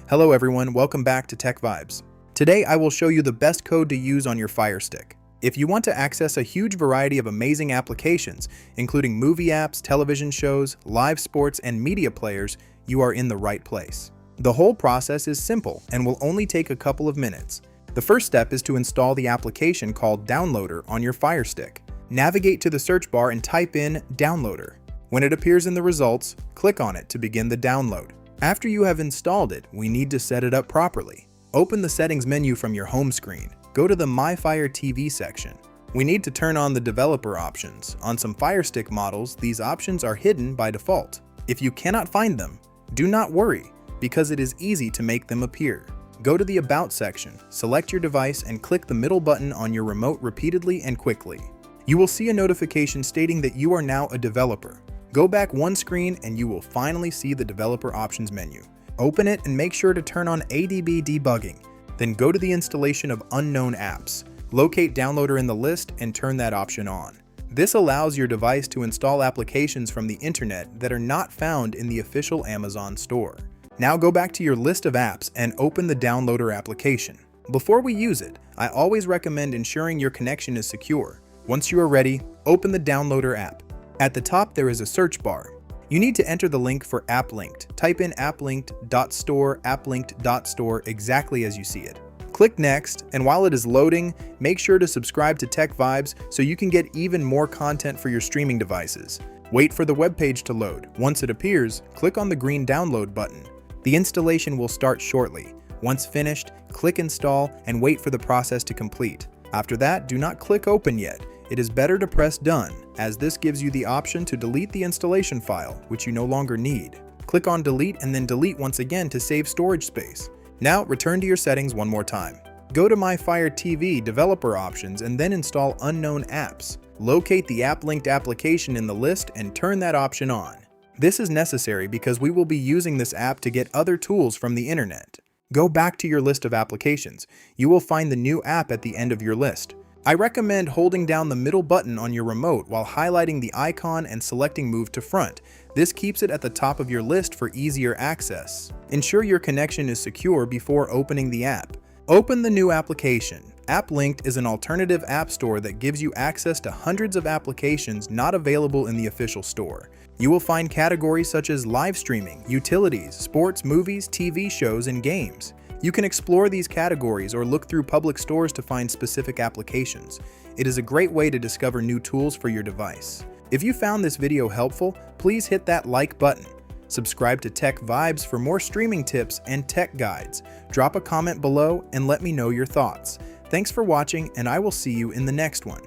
Hello everyone, welcome back to TechVibes. Today I will show you the best code to use on your Fire Stick. If you want to access a huge variety of amazing applications, including movie apps, television shows, live sports, and media players, you are in the right place. The whole process is simple and will only take a couple of minutes. The first step is to install the application called Downloader on your Fire Stick. Navigate to the search bar and type in Downloader. When it appears in the results, click on it to begin the download. After you have installed it, we need to set it up properly. Open the settings menu from your home screen. Go to the My Fire TV section. We need to turn on the developer options. On some Fire Stick models, these options are hidden by default. If you cannot find them, do not worry, because it is easy to make them appear. Go to the About section, select your device, and click the middle button on your remote repeatedly and quickly. You will see a notification stating that you are now a developer. Go back one screen and you will finally see the Developer Options menu. Open it and make sure to turn on ADB debugging. Then go to the installation of unknown apps. Locate Downloader in the list and turn that option on. This allows your device to install applications from the internet that are not found in the official Amazon store. Now go back to your list of apps and open the Downloader application. Before we use it, I always recommend ensuring your connection is secure. Once you are ready, open the Downloader app. At the top, there is a search bar. You need to enter the link for AppLinked. Type in applinked.store exactly as you see it. Click Next, and while it is loading, make sure to subscribe to TechVibes so you can get even more content for your streaming devices. Wait for the web page to load. Once it appears, click on the green download button. The installation will start shortly. Once finished, click Install and wait for the process to complete. After that, do not click Open yet. It is better to press Done, as this gives you the option to delete the installation file, which you no longer need. Click on Delete and then delete once again to save storage space. Now return to your settings one more time. Go to My Fire TV Developer Options and then install Unknown Apps. Locate the app-linked application in the list and turn that option on. This is necessary because we will be using this app to get other tools from the internet. Go back to your list of applications. You will find the new app at the end of your list. I recommend holding down the middle button on your remote while highlighting the icon and selecting Move to Front. This keeps it at the top of your list for easier access. Ensure your connection is secure before opening the app. Open the new application. AppLinked is an alternative app store that gives you access to hundreds of applications not available in the official store. You will find categories such as live streaming, utilities, sports, movies, TV shows, and games. You can explore these categories or look through public stores to find specific applications. It is a great way to discover new tools for your device. If you found this video helpful, please hit that like button. Subscribe to TechVibes for more streaming tips and tech guides. Drop a comment below and let me know your thoughts. Thanks for watching, and I will see you in the next one.